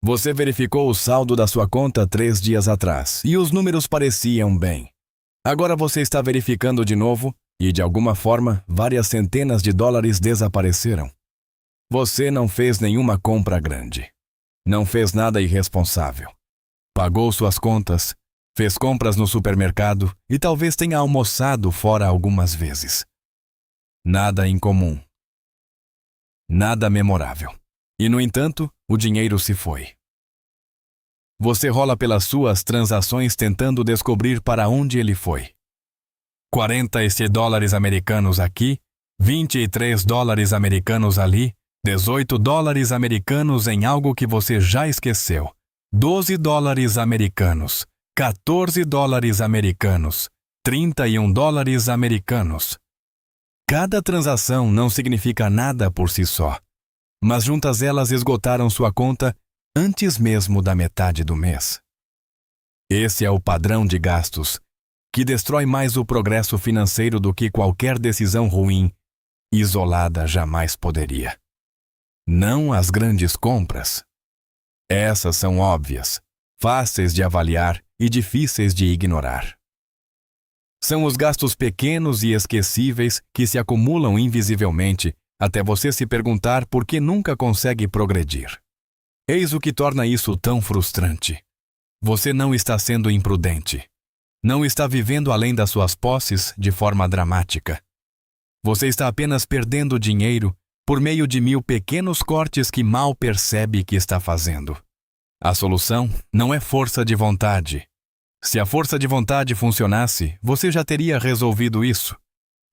Você verificou o saldo da sua conta 3 dias atrás e os números pareciam bem. Agora você está verificando de novo e, de alguma forma, várias centenas de dólares desapareceram. Você não fez nenhuma compra grande. Não fez nada irresponsável. Pagou suas contas, fez compras no supermercado e talvez tenha almoçado fora algumas vezes. Nada incomum. Nada memorável. E, no entanto, o dinheiro se foi. Você rola pelas suas transações tentando descobrir para onde ele foi. 47 dólares americanos aqui, 23 dólares americanos ali, 18 dólares americanos em algo que você já esqueceu, 12 dólares americanos, 14 dólares americanos, 31 dólares americanos. Cada transação não significa nada por si só, mas juntas elas esgotaram sua conta antes mesmo da metade do mês. Esse é o padrão de gastos, que destrói mais o progresso financeiro do que qualquer decisão ruim, isolada jamais poderia. Não as grandes compras. Essas são óbvias, fáceis de avaliar e difíceis de ignorar. São os gastos pequenos e esquecíveis que se acumulam invisivelmente até você se perguntar por que nunca consegue progredir. Eis o que torna isso tão frustrante. Você não está sendo imprudente. Não está vivendo além das suas posses de forma dramática. Você está apenas perdendo dinheiro por meio de 1000 pequenos cortes que mal percebe que está fazendo. A solução não é força de vontade. Se a força de vontade funcionasse, você já teria resolvido isso.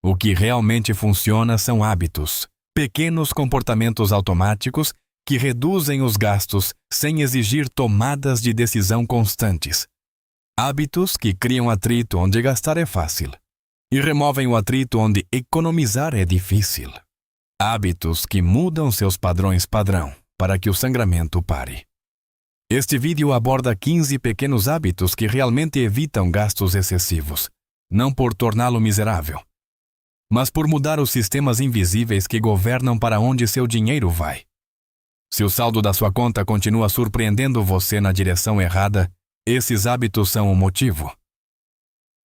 O que realmente funciona são hábitos, pequenos comportamentos automáticos que reduzem os gastos sem exigir tomadas de decisão constantes. Hábitos que criam atrito onde gastar é fácil e removem o atrito onde economizar é difícil. Hábitos que mudam seus padrões padrão para que o sangramento pare. Este vídeo aborda 15 pequenos hábitos que realmente evitam gastos excessivos, não por torná-lo miserável, mas por mudar os sistemas invisíveis que governam para onde seu dinheiro vai. Se o saldo da sua conta continua surpreendendo você na direção errada, esses hábitos são o motivo.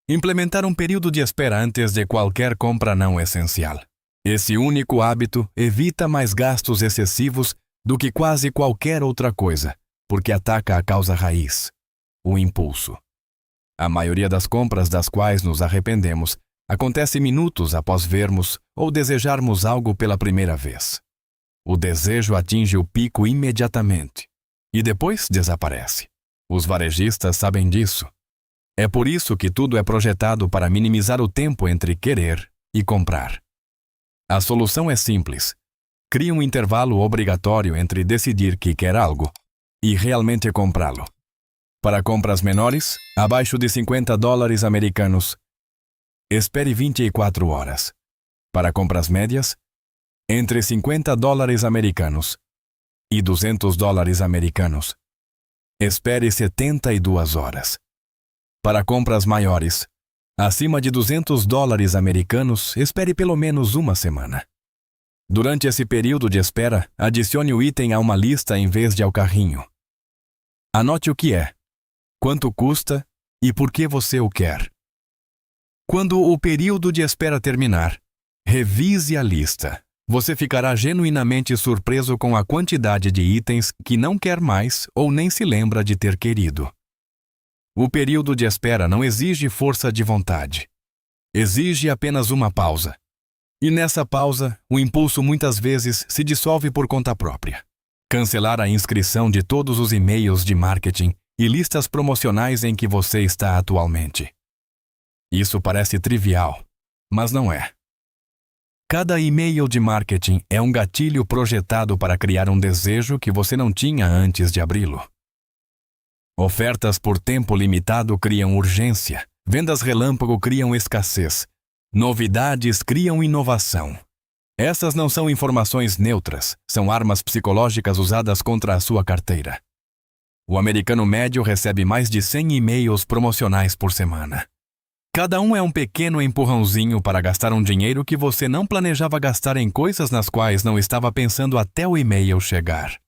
Implementar um período de espera antes de qualquer compra não essencial. Esse único hábito evita mais gastos excessivos do que quase qualquer outra coisa, porque ataca a causa raiz, o impulso. A maioria das compras das quais nos arrependemos acontece minutos após vermos ou desejarmos algo pela primeira vez. O desejo atinge o pico imediatamente e depois desaparece. Os varejistas sabem disso. É por isso que tudo é projetado para minimizar o tempo entre querer e comprar. A solução é simples. Crie um intervalo obrigatório entre decidir que quer algo e realmente comprá-lo. Para compras menores, abaixo de 50 dólares americanos, espere 24 horas. Para compras médias, entre 50 dólares americanos e 200 dólares americanos, espere 72 horas. Para compras maiores, acima de 200 dólares americanos, espere pelo menos uma semana. Durante esse período de espera, adicione o item a uma lista em vez de ao carrinho. Anote o que é, quanto custa e por que você o quer. Quando o período de espera terminar, revise a lista. Você ficará genuinamente surpreso com a quantidade de itens que não quer mais ou nem se lembra de ter querido. O período de espera não exige força de vontade. Exige apenas uma pausa. E nessa pausa, o impulso muitas vezes se dissolve por conta própria. Cancelar a inscrição de todos os e-mails de marketing e listas promocionais em que você está atualmente. Isso parece trivial, mas não é. Cada e-mail de marketing é um gatilho projetado para criar um desejo que você não tinha antes de abri-lo. Ofertas por tempo limitado criam urgência, vendas relâmpago criam escassez, novidades criam inovação. Essas não são informações neutras, são armas psicológicas usadas contra a sua carteira. O americano médio recebe mais de 100 e-mails promocionais por semana. Cada um é um pequeno empurrãozinho para gastar um dinheiro que você não planejava gastar em coisas nas quais não estava pensando até o e-mail chegar.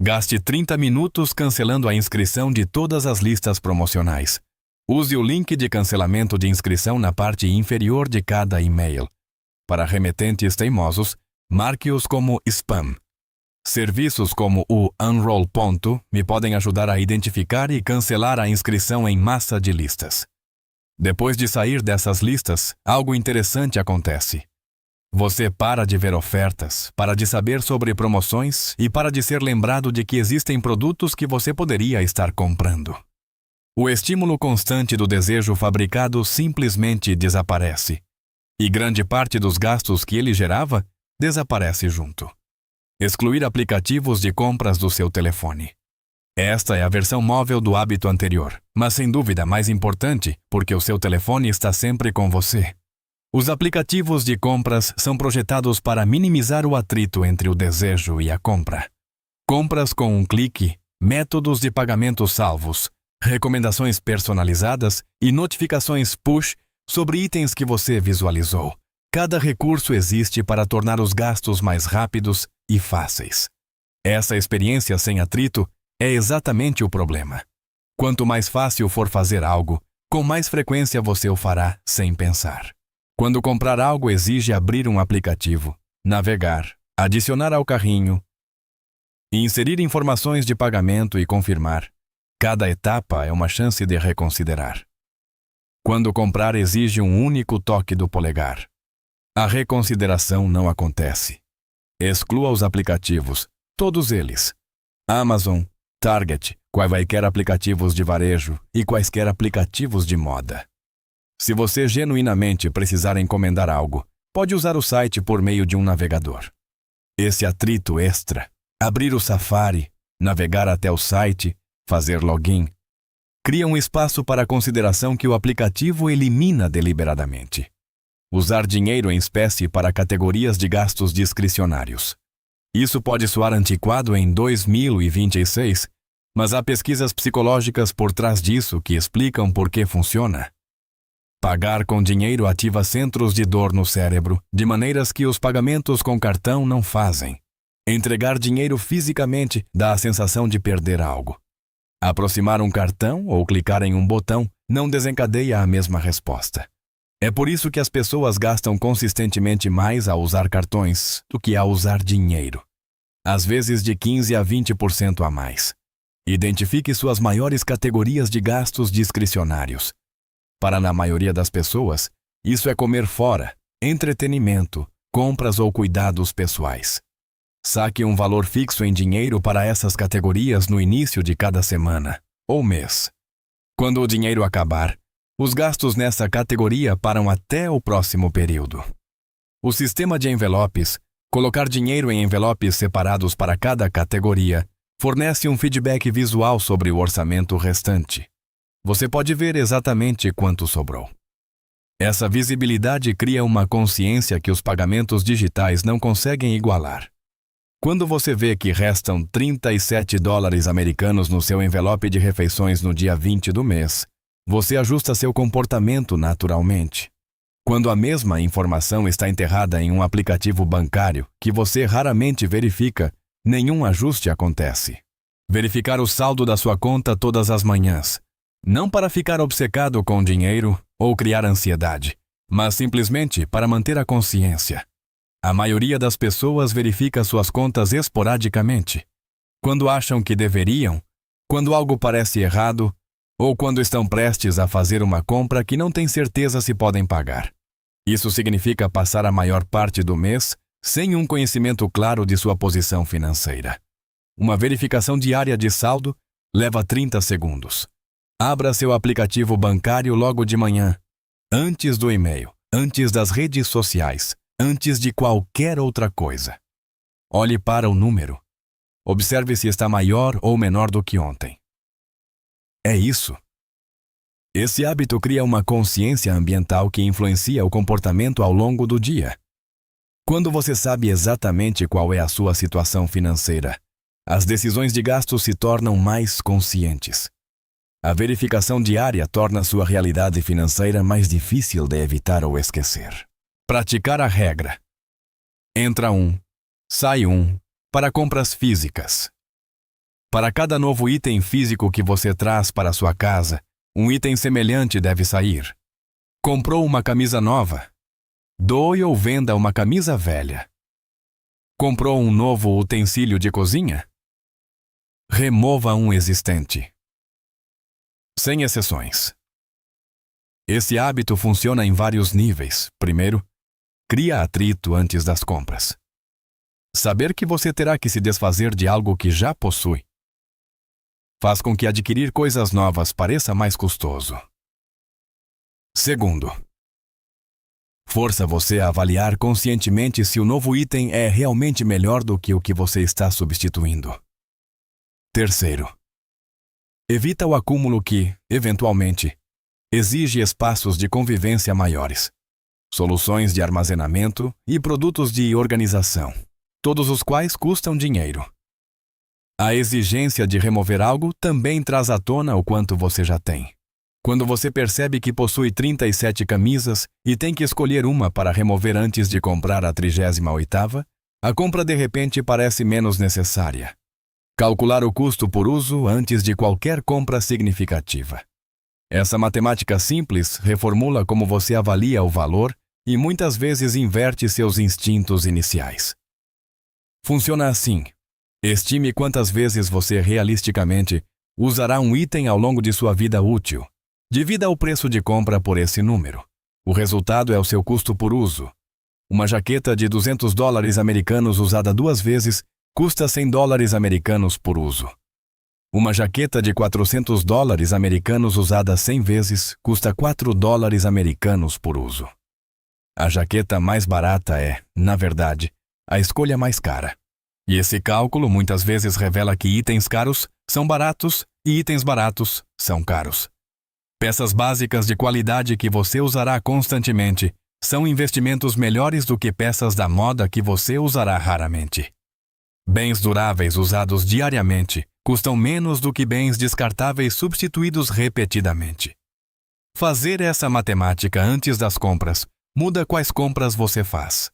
Gaste 30 minutos cancelando a inscrição de todas as listas promocionais. Use o link de cancelamento de inscrição na parte inferior de cada e-mail. Para remetentes teimosos, marque-os como spam. Serviços como o Unroll. Me podem ajudar a identificar e cancelar a inscrição em massa de listas. Depois de sair dessas listas, algo interessante acontece. Você para de ver ofertas, para de saber sobre promoções e para de ser lembrado de que existem produtos que você poderia estar comprando. O estímulo constante do desejo fabricado simplesmente desaparece. E grande parte dos gastos que ele gerava desaparece junto. Excluir aplicativos de compras do seu telefone. Esta é a versão móvel do hábito anterior, mas sem dúvida mais importante, porque o seu telefone está sempre com você. Os aplicativos de compras são projetados para minimizar o atrito entre o desejo e a compra. Compras com um clique, métodos de pagamento salvos, recomendações personalizadas e notificações push sobre itens que você visualizou. Cada recurso existe para tornar os gastos mais rápidos e fáceis. Essa experiência sem atrito é exatamente o problema. Quanto mais fácil for fazer algo, com mais frequência você o fará sem pensar. Quando comprar algo exige abrir um aplicativo, navegar, adicionar ao carrinho, inserir informações de pagamento e confirmar. Cada etapa é uma chance de reconsiderar. Quando comprar exige um único toque do polegar. A reconsideração não acontece. Exclua os aplicativos, todos eles. Amazon, Target, quaisquer aplicativos de varejo e quaisquer aplicativos de moda. Se você genuinamente precisar encomendar algo, pode usar o site por meio de um navegador. Esse atrito extra, abrir o Safari, navegar até o site, fazer login, cria um espaço para a consideração que o aplicativo elimina deliberadamente. Usar dinheiro em espécie para categorias de gastos discricionários. Isso pode soar antiquado em 2026, mas há pesquisas psicológicas por trás disso que explicam por que funciona. Pagar com dinheiro ativa centros de dor no cérebro, de maneiras que os pagamentos com cartão não fazem. Entregar dinheiro fisicamente dá a sensação de perder algo. Aproximar um cartão ou clicar em um botão não desencadeia a mesma resposta. É por isso que as pessoas gastam consistentemente mais a usar cartões do que a usar dinheiro. Às vezes de 15% a 20% a mais. Identifique suas maiores categorias de gastos discricionários. Para a maioria das pessoas, isso é comer fora, entretenimento, compras ou cuidados pessoais. Saque um valor fixo em dinheiro para essas categorias no início de cada semana ou mês. Quando o dinheiro acabar, os gastos nessa categoria param até o próximo período. O sistema de envelopes, colocar dinheiro em envelopes separados para cada categoria, fornece um feedback visual sobre o orçamento restante. Você pode ver exatamente quanto sobrou. Essa visibilidade cria uma consciência que os pagamentos digitais não conseguem igualar. Quando você vê que restam $37 americanos no seu envelope de refeições no dia 20 do mês, você ajusta seu comportamento naturalmente. Quando a mesma informação está enterrada em um aplicativo bancário que você raramente verifica, nenhum ajuste acontece. Verificar o saldo da sua conta todas as manhãs, não para ficar obcecado com dinheiro ou criar ansiedade, mas simplesmente para manter a consciência. A maioria das pessoas verifica suas contas esporadicamente, quando acham que deveriam, quando algo parece errado, ou quando estão prestes a fazer uma compra que não têm certeza se podem pagar. Isso significa passar a maior parte do mês sem um conhecimento claro de sua posição financeira. Uma verificação diária de saldo leva 30 segundos. Abra seu aplicativo bancário logo de manhã, antes do e-mail, antes das redes sociais, antes de qualquer outra coisa. Olhe para o número. Observe se está maior ou menor do que ontem. É isso. Esse hábito cria uma consciência ambiental que influencia o comportamento ao longo do dia. Quando você sabe exatamente qual é a sua situação financeira, as decisões de gasto se tornam mais conscientes. A verificação diária torna sua realidade financeira mais difícil de evitar ou esquecer. Praticar a regra. Entra 1, sai 1, para compras físicas. Para cada novo item físico que você traz para sua casa, um item semelhante deve sair. Comprou uma camisa nova? Doe ou venda uma camisa velha. Comprou um novo utensílio de cozinha? Remova um existente. Sem exceções. Esse hábito funciona em vários níveis. Primeiro, cria atrito antes das compras. Saber que você terá que se desfazer de algo que já possui faz com que adquirir coisas novas pareça mais custoso. Segundo, força você a avaliar conscientemente se o novo item é realmente melhor do que o que você está substituindo. Terceiro, evita o acúmulo que, eventualmente, exige espaços de convivência maiores, soluções de armazenamento e produtos de organização, todos os quais custam dinheiro. A exigência de remover algo também traz à tona o quanto você já tem. Quando você percebe que possui 37 camisas e tem que escolher uma para remover antes de comprar a 38ª, a compra de repente parece menos necessária. Calcular o custo por uso antes de qualquer compra significativa. Essa matemática simples reformula como você avalia o valor e muitas vezes inverte seus instintos iniciais. Funciona assim. Estime quantas vezes você realisticamente usará um item ao longo de sua vida útil. Divida o preço de compra por esse número. O resultado é o seu custo por uso. Uma jaqueta de $200 americanos usada 2 vezes custa $100 americanos por uso. Uma jaqueta de $400 americanos usada 100 vezes custa $4 americanos por uso. A jaqueta mais barata é, na verdade, a escolha mais cara. E esse cálculo muitas vezes revela que itens caros são baratos e itens baratos são caros. Peças básicas de qualidade que você usará constantemente são investimentos melhores do que peças da moda que você usará raramente. Bens duráveis usados diariamente custam menos do que bens descartáveis substituídos repetidamente. Fazer essa matemática antes das compras muda quais compras você faz.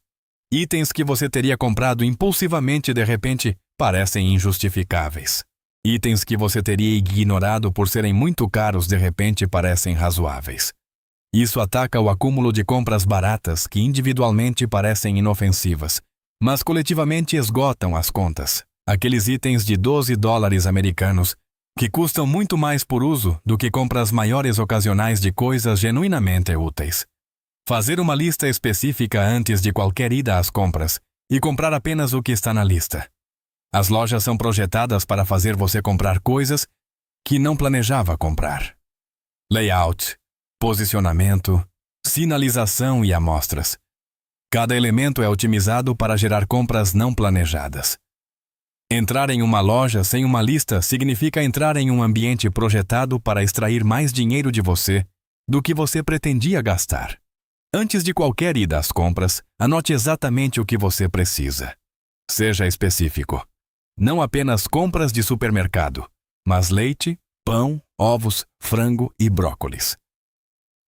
Itens que você teria comprado impulsivamente de repente parecem injustificáveis. Itens que você teria ignorado por serem muito caros de repente parecem razoáveis. Isso ataca o acúmulo de compras baratas que individualmente parecem inofensivas, mas coletivamente esgotam as contas. Aqueles itens de $12 americanos que custam muito mais por uso do que compras maiores ocasionais de coisas genuinamente úteis. Fazer uma lista específica antes de qualquer ida às compras e comprar apenas o que está na lista. As lojas são projetadas para fazer você comprar coisas que não planejava comprar. Layout, posicionamento, sinalização e amostras. Cada elemento é otimizado para gerar compras não planejadas. Entrar em uma loja sem uma lista significa entrar em um ambiente projetado para extrair mais dinheiro de você do que você pretendia gastar. Antes de qualquer ida às compras, anote exatamente o que você precisa. Seja específico. Não apenas compras de supermercado, mas leite, pão, ovos, frango e brócolis.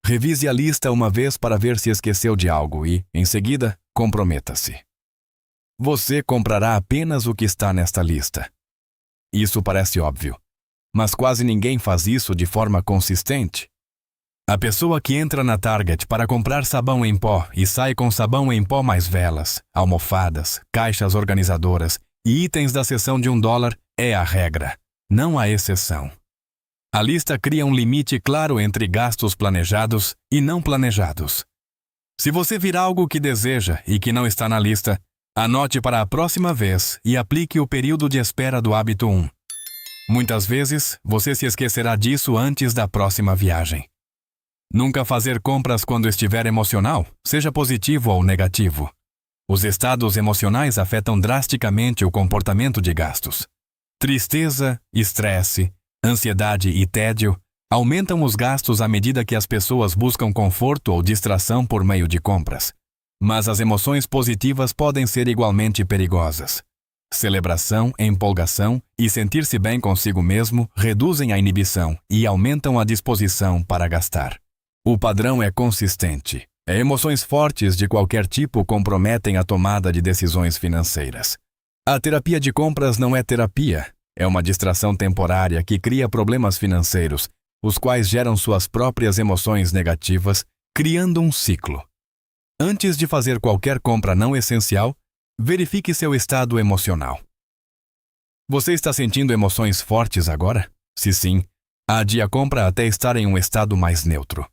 Revise a lista uma vez para ver se esqueceu de algo e, em seguida, comprometa-se. Você comprará apenas o que está nesta lista. Isso parece óbvio, mas quase ninguém faz isso de forma consistente. A pessoa que entra na Target para comprar sabão em pó e sai com sabão em pó mais velas, almofadas, caixas organizadoras e itens da seção de $1 é a regra, não a exceção. A lista cria um limite claro entre gastos planejados e não planejados. Se você vir algo que deseja e que não está na lista, anote para a próxima vez e aplique o período de espera do hábito 1. Muitas vezes, você se esquecerá disso antes da próxima viagem. Nunca fazer compras quando estiver emocional, seja positivo ou negativo. Os estados emocionais afetam drasticamente o comportamento de gastos. Tristeza, estresse, ansiedade e tédio aumentam os gastos à medida que as pessoas buscam conforto ou distração por meio de compras. Mas as emoções positivas podem ser igualmente perigosas. Celebração, empolgação e sentir-se bem consigo mesmo reduzem a inibição e aumentam a disposição para gastar. O padrão é consistente. Emoções fortes de qualquer tipo comprometem a tomada de decisões financeiras. A terapia de compras não é terapia, É uma distração temporária que cria problemas financeiros, os quais geram suas próprias emoções negativas, criando um ciclo. Antes de fazer qualquer compra não essencial, verifique seu estado emocional. Você está sentindo emoções fortes agora? Se sim, adie a compra até estar em um estado mais neutro.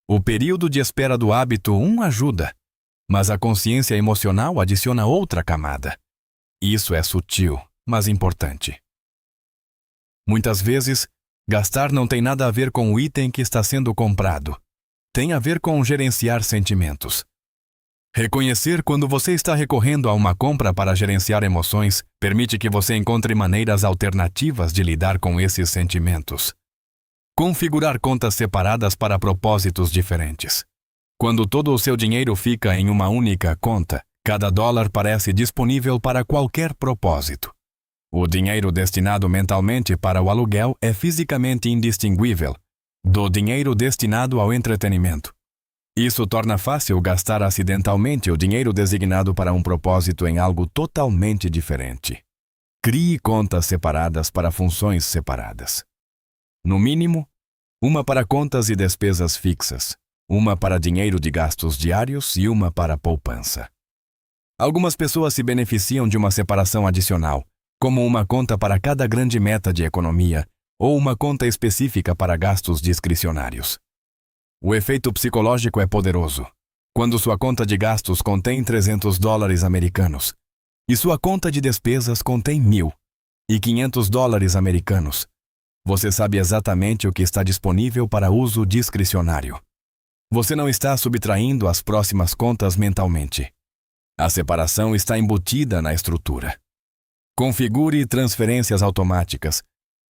O período de espera do hábito ajuda, mas a consciência emocional adiciona outra camada. Isso é sutil, mas importante. Muitas vezes, gastar não tem nada a ver com o item que está sendo comprado. Tem a ver com gerenciar sentimentos. Reconhecer quando você está recorrendo a uma compra para gerenciar emoções permite que você encontre maneiras alternativas de lidar com esses sentimentos. Configurar contas separadas para propósitos diferentes. Quando todo o seu dinheiro fica em uma única conta, cada dólar parece disponível para qualquer propósito. O dinheiro destinado mentalmente para o aluguel é fisicamente indistinguível do dinheiro destinado ao entretenimento. Isso torna fácil gastar acidentalmente o dinheiro designado para um propósito em algo totalmente diferente. Crie contas separadas para funções separadas. No mínimo, uma para contas e despesas fixas, uma para dinheiro de gastos diários e uma para poupança. Algumas pessoas se beneficiam de uma separação adicional, como uma conta para cada grande meta de economia ou uma conta específica para gastos discricionários. O efeito psicológico é poderoso. Quando sua conta de gastos contém $300 americanos e sua conta de despesas contém $1.500 americanos, você sabe exatamente o que está disponível para uso discricionário. Você não está subtraindo as próximas contas mentalmente. A separação está embutida na estrutura. Configure transferências automáticas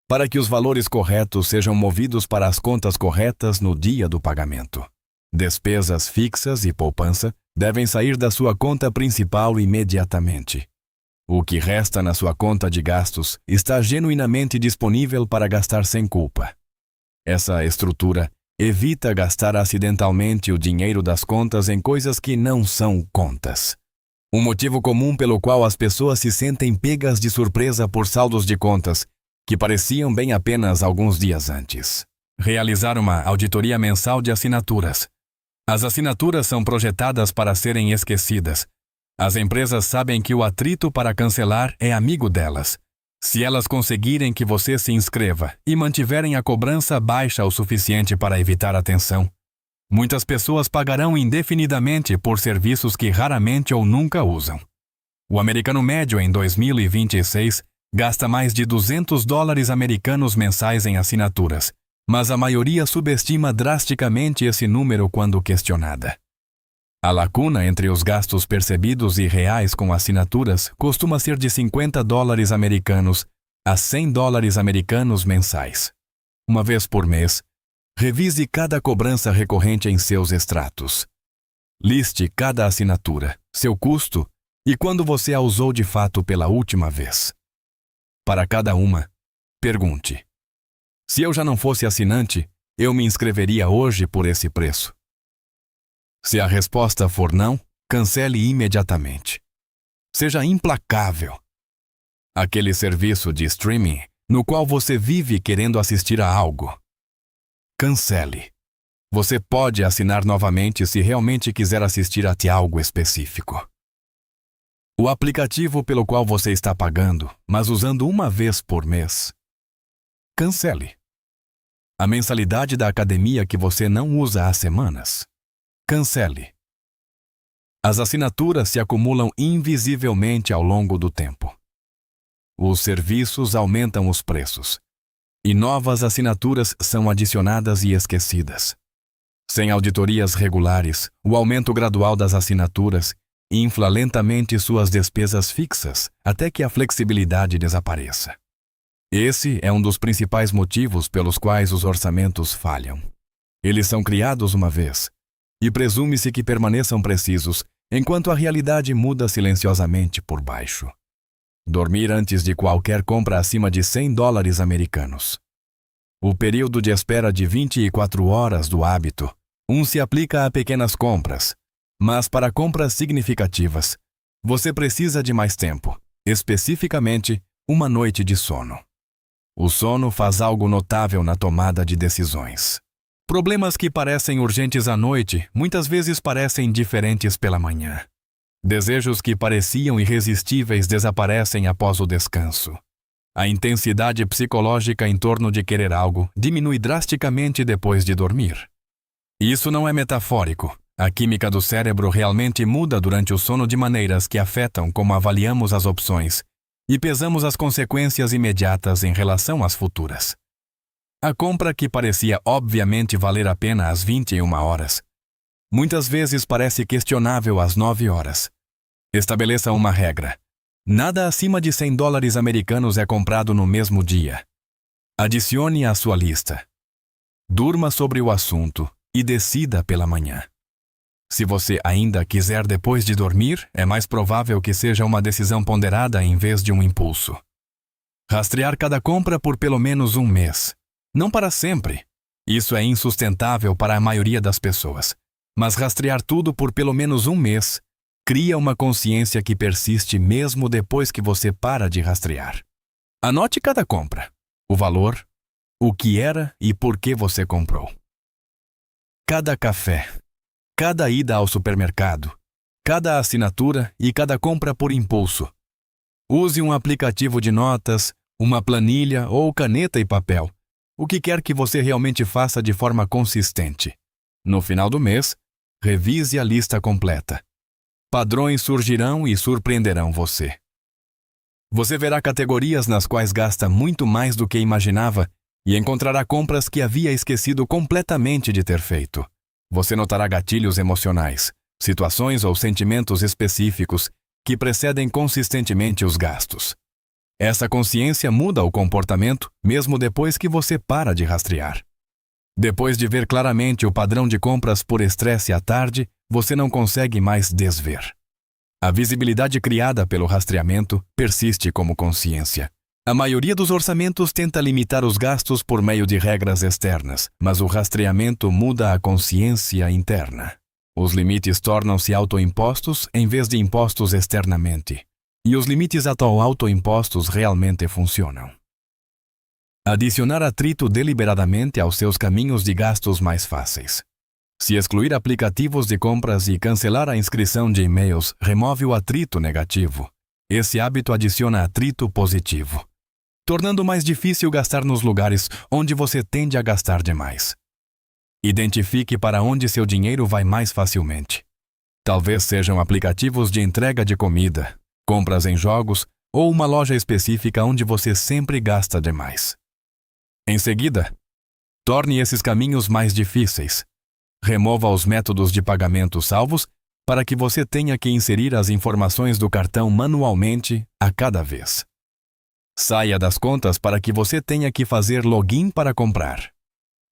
para que os valores corretos sejam movidos para as contas corretas no dia do pagamento. Despesas fixas e poupança devem sair da sua conta principal imediatamente. O que resta na sua conta de gastos está genuinamente disponível para gastar sem culpa. Essa estrutura evita gastar acidentalmente o dinheiro das contas em coisas que não são contas. Um motivo comum pelo qual as pessoas se sentem pegas de surpresa por saldos de contas que pareciam bem apenas alguns dias antes. Realizar uma auditoria mensal de assinaturas. As assinaturas são projetadas para serem esquecidas. As empresas sabem que o atrito para cancelar é amigo delas. Se elas conseguirem que você se inscreva e mantiverem a cobrança baixa o suficiente para evitar a tensão, muitas pessoas pagarão indefinidamente por serviços que raramente ou nunca usam. O americano médio em 2026 gasta mais de $200 americanos mensais em assinaturas, mas a maioria subestima drasticamente esse número quando questionada. A lacuna entre os gastos percebidos e reais com assinaturas costuma ser de $50 americanos a $100 americanos mensais. Uma vez por mês, revise cada cobrança recorrente em seus extratos. Liste cada assinatura, seu custo e quando você a usou de fato pela última vez. Para cada uma, pergunte: se eu já não fosse assinante, eu me inscreveria hoje por esse preço? Se a resposta for não, cancele imediatamente. Seja implacável. Aquele serviço de streaming no qual você vive querendo assistir a algo. Cancele. Você pode assinar novamente se realmente quiser assistir a algo específico. O aplicativo pelo qual você está pagando, mas usando uma vez por mês. Cancele. A mensalidade da academia que você não usa há semanas. Cancele. As assinaturas se acumulam invisivelmente ao longo do tempo. Os serviços aumentam os preços, e novas assinaturas são adicionadas e esquecidas. Sem auditorias regulares, o aumento gradual das assinaturas infla lentamente suas despesas fixas até que a flexibilidade desapareça. Esse é um dos principais motivos pelos quais os orçamentos falham. Eles são criados uma vez, e presume-se que permaneçam precisos enquanto a realidade muda silenciosamente por baixo. Dormir antes de qualquer compra acima de $100 americanos. O período de espera de 24 horas do hábito se aplica a pequenas compras, mas para compras significativas, você precisa de mais tempo, especificamente uma noite de sono. O sono faz algo notável na tomada de decisões. Problemas que parecem urgentes à noite muitas vezes parecem diferentes pela manhã. Desejos que pareciam irresistíveis desaparecem após o descanso. A intensidade psicológica em torno de querer algo diminui drasticamente depois de dormir. Isso não é metafórico. A química do cérebro realmente muda durante o sono de maneiras que afetam como avaliamos as opções e pesamos as consequências imediatas em relação às futuras. A compra que parecia obviamente valer a pena às 21 horas, muitas vezes parece questionável às 9 horas. Estabeleça uma regra. Nada acima de $100 americanos é comprado no mesmo dia. Adicione à sua lista. Durma sobre o assunto e decida pela manhã. Se você ainda quiser depois de dormir, é mais provável que seja uma decisão ponderada em vez de um impulso. Rastrear cada compra por pelo menos um mês. Não para sempre. Isso é insustentável para a maioria das pessoas. Mas rastrear tudo por pelo menos um mês cria uma consciência que persiste mesmo depois que você para de rastrear. Anote cada compra, o valor, o que era e por que você comprou. Cada café, cada ida ao supermercado, cada assinatura e cada compra por impulso. Use um aplicativo de notas, uma planilha ou caneta e papel. O que quer que você realmente faça de forma consistente. No final do mês, revise a lista completa. Padrões surgirão e surpreenderão você. Você verá categorias nas quais gasta muito mais do que imaginava e encontrará compras que havia esquecido completamente de ter feito. Você notará gatilhos emocionais, situações ou sentimentos específicos que precedem consistentemente os gastos. Essa consciência muda o comportamento mesmo depois que você para de rastrear. Depois de ver claramente o padrão de compras por estresse à tarde, você não consegue mais desver. A visibilidade criada pelo rastreamento persiste como consciência. A maioria dos orçamentos tenta limitar os gastos por meio de regras externas, mas o rastreamento muda a consciência interna. Os limites tornam-se autoimpostos em vez de impostos externamente. E os limites autoimpostos realmente funcionam. Adicionar atrito deliberadamente aos seus caminhos de gastos mais fáceis. Se excluir aplicativos de compras e cancelar a inscrição de e-mails remove o atrito negativo. Esse hábito adiciona atrito positivo, tornando mais difícil gastar nos lugares onde você tende a gastar demais. Identifique para onde seu dinheiro vai mais facilmente. Talvez sejam aplicativos de entrega de comida, compras em jogos ou uma loja específica onde você sempre gasta demais. Em seguida, torne esses caminhos mais difíceis. Remova os métodos de pagamento salvos para que você tenha que inserir as informações do cartão manualmente a cada vez. Saia das contas para que você tenha que fazer login para comprar.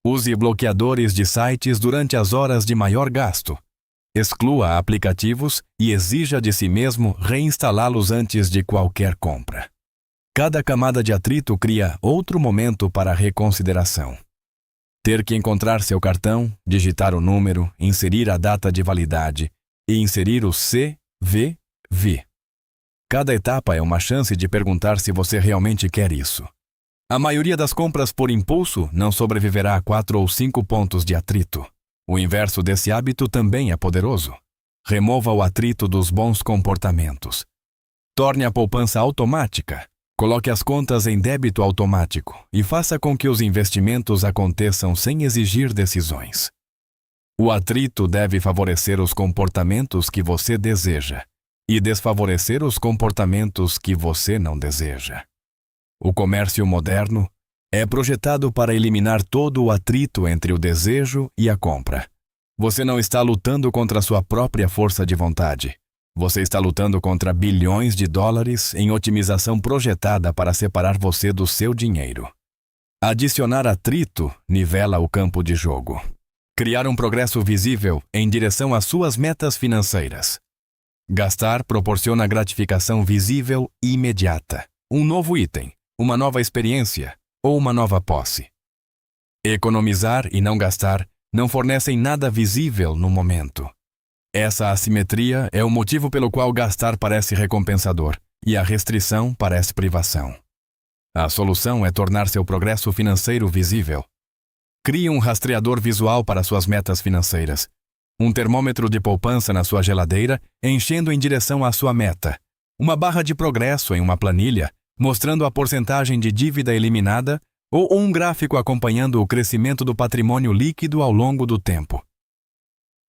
Use bloqueadores de sites durante as horas de maior gasto. Exclua aplicativos e exija de si mesmo reinstalá-los antes de qualquer compra. Cada camada de atrito cria outro momento para reconsideração. Ter que encontrar seu cartão, digitar o número, inserir a data de validade e inserir o CVV. Cada etapa é uma chance de perguntar se você realmente quer isso. A maioria das compras por impulso não sobreviverá a 4 ou 5 pontos de atrito. O inverso desse hábito também é poderoso. Remova o atrito dos bons comportamentos. Torne a poupança automática. Coloque as contas em débito automático e faça com que os investimentos aconteçam sem exigir decisões. O atrito deve favorecer os comportamentos que você deseja e desfavorecer os comportamentos que você não deseja. O comércio moderno é projetado para eliminar todo o atrito entre o desejo e a compra. Você não está lutando contra a sua própria força de vontade. Você está lutando contra bilhões de dólares em otimização projetada para separar você do seu dinheiro. Adicionar atrito nivela o campo de jogo. Criar um progresso visível em direção às suas metas financeiras. Gastar proporciona gratificação visível e imediata. Um novo item, uma nova experiência ou uma nova posse. Economizar e não gastar não fornecem nada visível no momento. Essa assimetria é o motivo pelo qual gastar parece recompensador, e a restrição parece privação. A solução é tornar seu progresso financeiro visível. Crie um rastreador visual para suas metas financeiras. Um termômetro de poupança na sua geladeira, enchendo em direção à sua meta. Uma barra de progresso em uma planilha, mostrando a porcentagem de dívida eliminada, ou um gráfico acompanhando o crescimento do patrimônio líquido ao longo do tempo.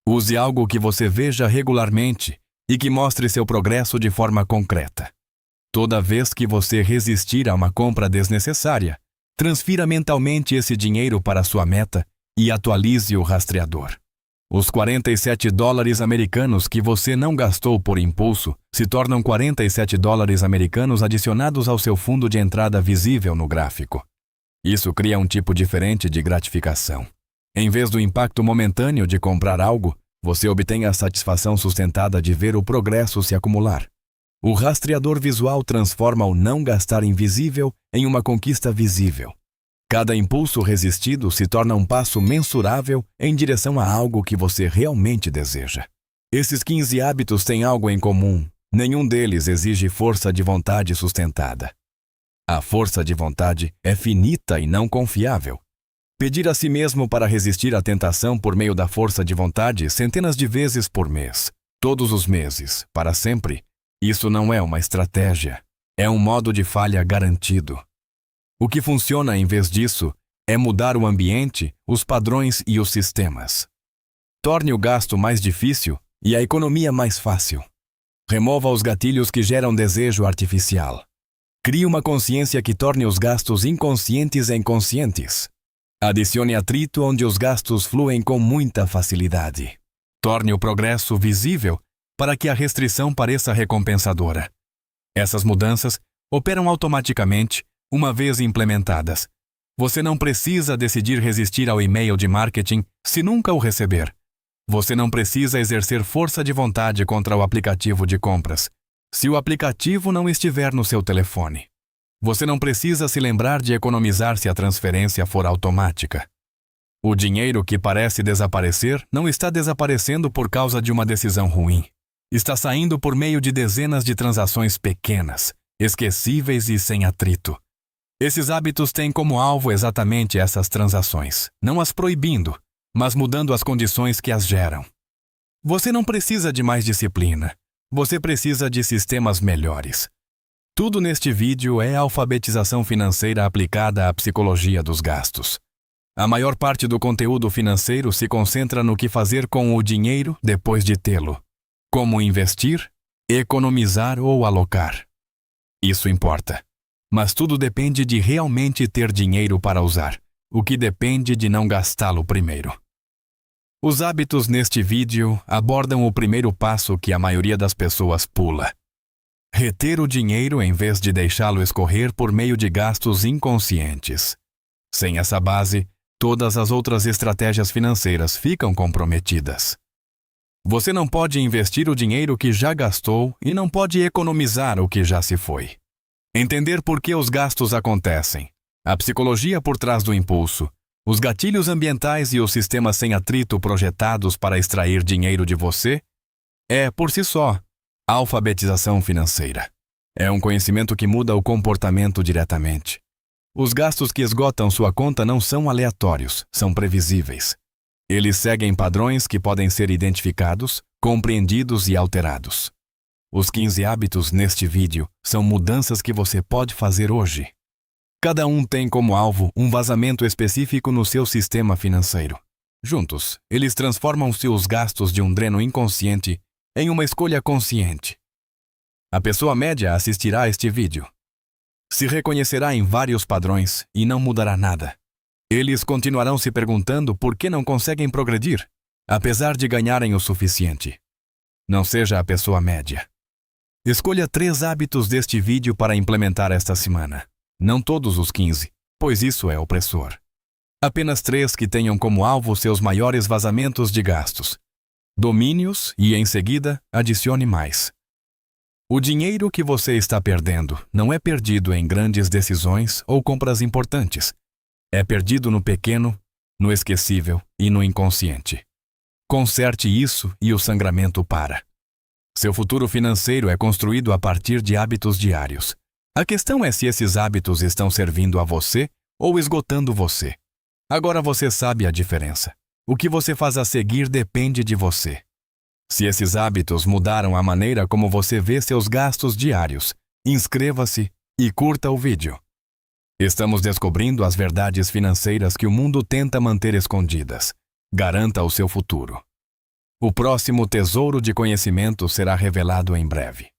Use algo que você veja regularmente e que mostre seu progresso de forma concreta. Toda vez que você resistir a uma compra desnecessária, transfira mentalmente esse dinheiro para sua meta e atualize o rastreador. Os 47 dólares americanos que você não gastou por impulso se tornam 47 dólares americanos adicionados ao seu fundo de entrada visível no gráfico. Isso cria um tipo diferente de gratificação. Em vez do impacto momentâneo de comprar algo, você obtém a satisfação sustentada de ver o progresso se acumular. O rastreador visual transforma o não gastar invisível em uma conquista visível. Cada impulso resistido se torna um passo mensurável em direção a algo que você realmente deseja. Esses 15 hábitos têm algo em comum. Nenhum deles exige força de vontade sustentada. A força de vontade é finita e não confiável. Pedir a si mesmo para resistir à tentação por meio da força de vontade centenas de vezes por mês, todos os meses, para sempre, isso não é uma estratégia. É um modo de falha garantido. O que funciona em vez disso é mudar o ambiente, os padrões e os sistemas. Torne o gasto mais difícil e a economia mais fácil. Remova os gatilhos que geram desejo artificial. Crie uma consciência que torne os gastos inconscientes em conscientes. Adicione atrito onde os gastos fluem com muita facilidade. Torne o progresso visível para que a restrição pareça recompensadora. Essas mudanças operam automaticamente uma vez implementadas. Você não precisa decidir resistir ao e-mail de marketing se nunca o receber. Você não precisa exercer força de vontade contra o aplicativo de compras, se o aplicativo não estiver no seu telefone. Você não precisa se lembrar de economizar se a transferência for automática. O dinheiro que parece desaparecer não está desaparecendo por causa de uma decisão ruim. Está saindo por meio de dezenas de transações pequenas, esquecíveis e sem atrito. Esses hábitos têm como alvo exatamente essas transações, não as proibindo, mas mudando as condições que as geram. Você não precisa de mais disciplina. Você precisa de sistemas melhores. Tudo neste vídeo é alfabetização financeira aplicada à psicologia dos gastos. A maior parte do conteúdo financeiro se concentra no que fazer com o dinheiro depois de tê-lo. Como investir, economizar ou alocar. Isso importa. Mas tudo depende de realmente ter dinheiro para usar, o que depende de não gastá-lo primeiro. Os hábitos neste vídeo abordam o primeiro passo que a maioria das pessoas pula. Reter o dinheiro em vez de deixá-lo escorrer por meio de gastos inconscientes. Sem essa base, todas as outras estratégias financeiras ficam comprometidas. Você não pode investir o dinheiro que já gastou e não pode economizar o que já se foi. Entender por que os gastos acontecem, a psicologia por trás do impulso, os gatilhos ambientais e os sistemas sem atrito projetados para extrair dinheiro de você, é, por si só, alfabetização financeira. É um conhecimento que muda o comportamento diretamente. Os gastos que esgotam sua conta não são aleatórios, são previsíveis. Eles seguem padrões que podem ser identificados, compreendidos e alterados. Os 15 hábitos neste vídeo são mudanças que você pode fazer hoje. Cada um tem como alvo um vazamento específico no seu sistema financeiro. Juntos, eles transformam-se os gastos de um dreno inconsciente em uma escolha consciente. A pessoa média assistirá a este vídeo. Se reconhecerá em vários padrões e não mudará nada. Eles continuarão se perguntando por que não conseguem progredir, apesar de ganharem o suficiente. Não seja a pessoa média. Escolha 3 hábitos deste vídeo para implementar esta semana. Não todos os 15, pois isso é opressor. Apenas 3 que tenham como alvo seus maiores vazamentos de gastos. Domine-os e, em seguida, adicione mais. O dinheiro que você está perdendo não é perdido em grandes decisões ou compras importantes. É perdido no pequeno, no esquecível e no inconsciente. Conserte isso e o sangramento para. Seu futuro financeiro é construído a partir de hábitos diários. A questão é se esses hábitos estão servindo a você ou esgotando você. Agora você sabe a diferença. O que você faz a seguir depende de você. Se esses hábitos mudaram a maneira como você vê seus gastos diários, inscreva-se e curta o vídeo. Estamos descobrindo as verdades financeiras que o mundo tenta manter escondidas. Garanta o seu futuro. O próximo tesouro de conhecimento será revelado em breve.